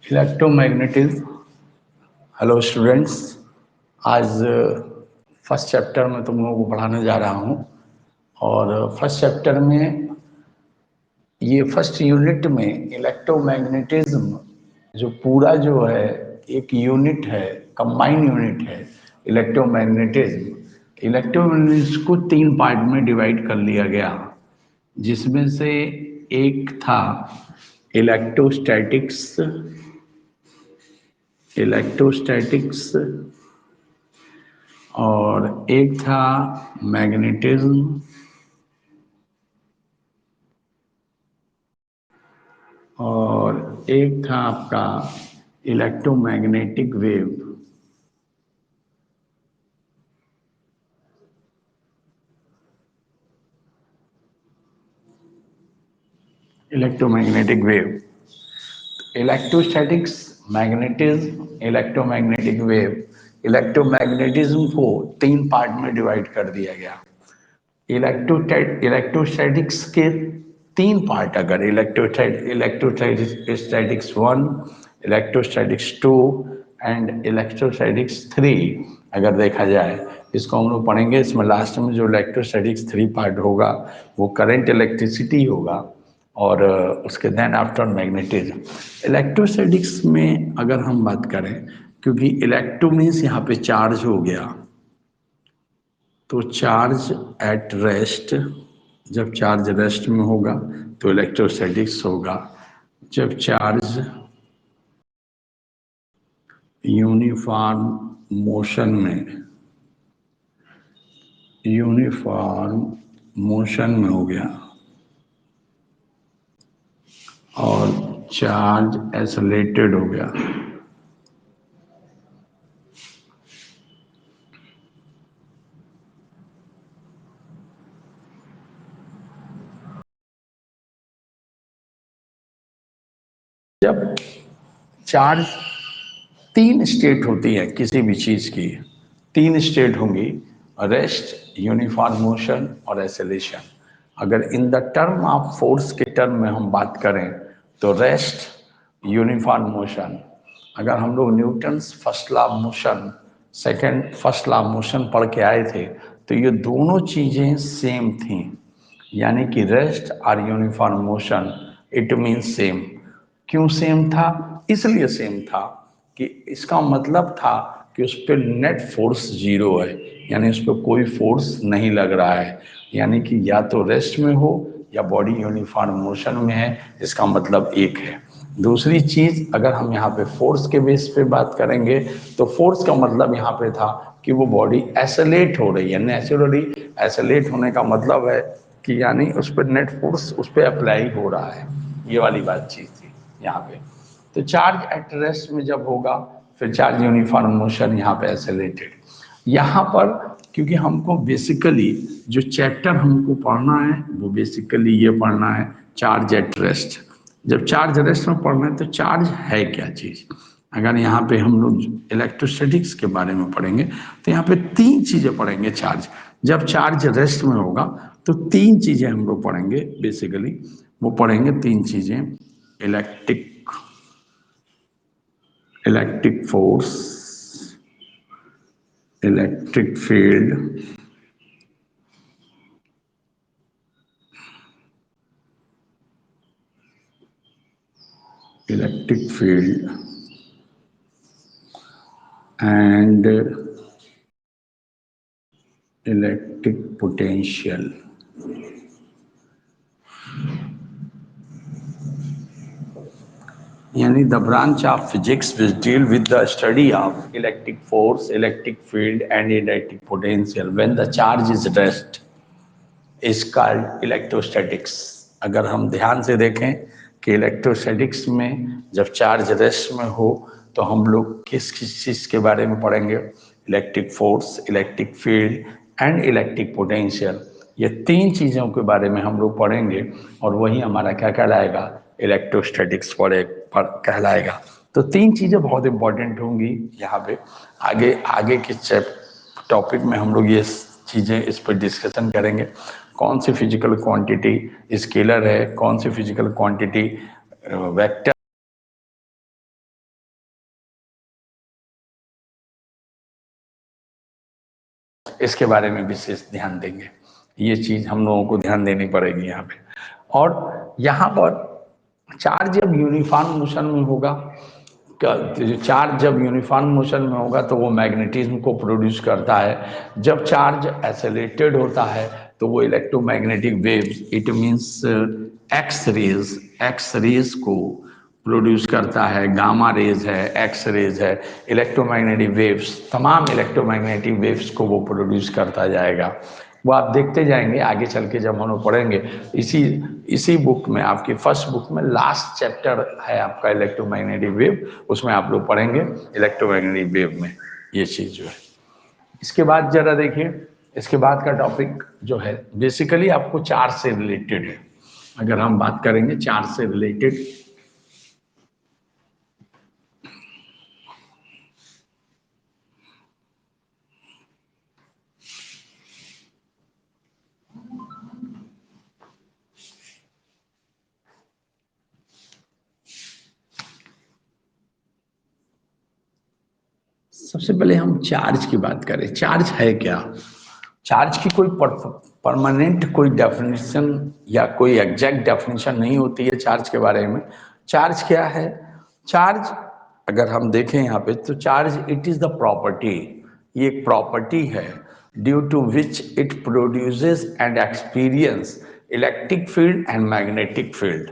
Electromagnetism. Hello students, आज first chapter में तुम लोगों को पढ़ाने जा रहा हूँ। और फर्स्ट चैप्टर में ये फर्स्ट यूनिट में इलेक्ट्रोमैग्नेटिज्म जो पूरा जो है एक यूनिट है, कंबाइन यूनिट है इलेक्ट्रोमैग्नेटिज्म। इलेक्ट्रोमैग्नेटिज्म को 3 पार्ट में डिवाइड कर लिया गया, जिसमें से एक था इलेक्ट्रोस्टैटिक्स और एक था मैग्नेटिज्म और एक था आपका electromagnetic wave. Electromagnetic wave, electrostatics, magnetism, electromagnetic wave. Electromagnetism को 3 पार्ट में डिवाइड कर दिया गया। इलेक्ट्रोस्टैटिक्स के 3 पार्ट, अगर इलेक्ट्रोस्टैटिक्स 1, इलेक्ट्रोस्टैटिक्स 2 एंड इलेक्ट्रोस्टैटिक्स 3 अगर देखा जाए, इसको हम लोग पढ़ेंगे। इसमें लास्ट में जो इलेक्ट्रोस्टैटिक्स 3 पार्ट होगा वो करंट इलेक्ट्रिसिटी होगा और उसके देन आफ्टर मैग्नेटिज्म। इलेक्ट्रोस्टैटिक्स में अगर हम बात करें, क्योंकि इलेक्ट्रो मीन्स यहाँ पे चार्ज हो गया, तो चार्ज एट रेस्ट, जब चार्ज रेस्ट में होगा तो इलेक्ट्रोस्टैटिक्स होगा। जब चार्ज यूनिफॉर्म मोशन में हो गया और चार्ज आइसोलेटेड हो गया, जब चार्ज 3 स्टेट होती है किसी भी चीज की, 3 स्टेट होंगी, रेस्ट, यूनिफॉर्म मोशन और एक्सेलेरेशन। अगर in the term of force के टर्म में हम बात करें तो रेस्ट, यूनिफॉर्म मोशन। अगर हम लोग Newton's first law of motion, second first law of motion पढ़ के आए थे, तो ये दोनों चीजें सेम थी, यानी कि रेस्ट और uniform motion it means same. क्यों सेम था? इसलिए सेम था कि इसका मतलब था कि उस पर नेट फोर्स 0 है, यानी उस पर कोई फोर्स नहीं लग रहा है, यानी कि या तो रेस्ट में हो या बॉडी यूनिफॉर्म मोशन में है, इसका मतलब एक है। दूसरी चीज, अगर हम यहाँ पे फोर्स के बेस पे बात करेंगे तो फोर्स का मतलब यहाँ पे था कि वो बॉडी एसोलेट हो रही है। नेचुरली एसोलेट होने का मतलब है कि यानी उस पर नेट फोर्स उस पर अप्लाई हो रहा है, ये वाली बातचीत थी यहाँ पे। तो चार्ज एट रेस्ट में जब होगा फिर चार्ज यूनिफॉर्म मोशन यहाँ पे एक्सेलरेटेड। यहाँ पर क्योंकि हमको बेसिकली जो चैप्टर हमको पढ़ना है वो बेसिकली ये पढ़ना है चार्ज एट रेस्ट। जब चार्ज रेस्ट में पढ़ना है तो चार्ज है क्या चीज़। अगर यहाँ पे हम लोग इलेक्ट्रोस्टैटिक्स के बारे में पढ़ेंगे तो यहाँ पे 3 चीज़ें पढ़ेंगे चार्ज। जब चार्ज रेस्ट में होगा तो 3 चीज़ें हम लोग पढ़ेंगे बेसिकली। वो पढ़ेंगे 3 चीज़ें, electric force, electric field, and electric potential. यानी the branch of physics which deal with the study of electric force, electric field and electric potential when the charge is rest is called electrostatics. अगर हम ध्यान से देखें कि electrostatics में जब charge rest में हो तो हम लोग किस किस चीज़ के बारे में पढ़ेंगे? Electric force, electric field and electric potential. ये 3 चीज़ों के बारे में हम लोग पढ़ेंगे और वही हमारा क्या कहलाएगा? इलेक्ट्रोस्टैटिक्स कहलाएगा। तो 3 चीज़ें बहुत इंपॉर्टेंट होंगी यहाँ पे। आगे आगे के टॉपिक में हम लोग ये चीज़ें इस पर डिस्कशन करेंगे। कौन सी फिजिकल क्वांटिटी स्केलर है, कौन सी फिजिकल क्वांटिटी वेक्टर इसके बारे में विशेष ध्यान देंगे। ये चीज हम लोगों को ध्यान देनी पड़ेगी यहाँ पे। और यहाँ पर चार्ज जब यूनिफॉर्म मोशन में होगा, चार्ज जब यूनिफॉर्म मोशन में होगा तो वो मैग्नेटिज्म को प्रोड्यूस करता है। जब चार्ज एक्सेलरेटेड होता है तो वो electromagnetic waves, it means X rays को प्रोड्यूस करता है। गामा रेज है, एक्स रेज है, इलेक्ट्रोमैग्नेटिक वेव्स, तमाम इलेक्ट्रोमैग्नेटिक वेव्स को वो प्रोड्यूस करता जाएगा। वो आप देखते जाएंगे आगे चल के जब हम लोग पढ़ेंगे। इसी इसी बुक में, आपकी फर्स्ट बुक में लास्ट चैप्टर है आपका इलेक्ट्रोमैग्नेटिक वेव, उसमें आप लोग पढ़ेंगे इलेक्ट्रोमैग्नेटिक वेव में ये चीज जो है। इसके बाद जरा देखिए, इसके बाद का टॉपिक जो है बेसिकली आपको चार्ज से रिलेटेड है। अगर हम बात करेंगे चार्ज से रिलेटेड, सबसे पहले हम चार्ज की बात करें। चार्ज है क्या? चार्ज की कोई परमानेंट कोई डेफिनेशन या कोई एग्जैक्ट डेफिनेशन नहीं होती है चार्ज के बारे में। चार्ज क्या है? चार्ज अगर हम देखें यहाँ पे तो charge it is the property, ये एक प्रॉपर्टी है due to which it produces and experience electric field and magnetic field.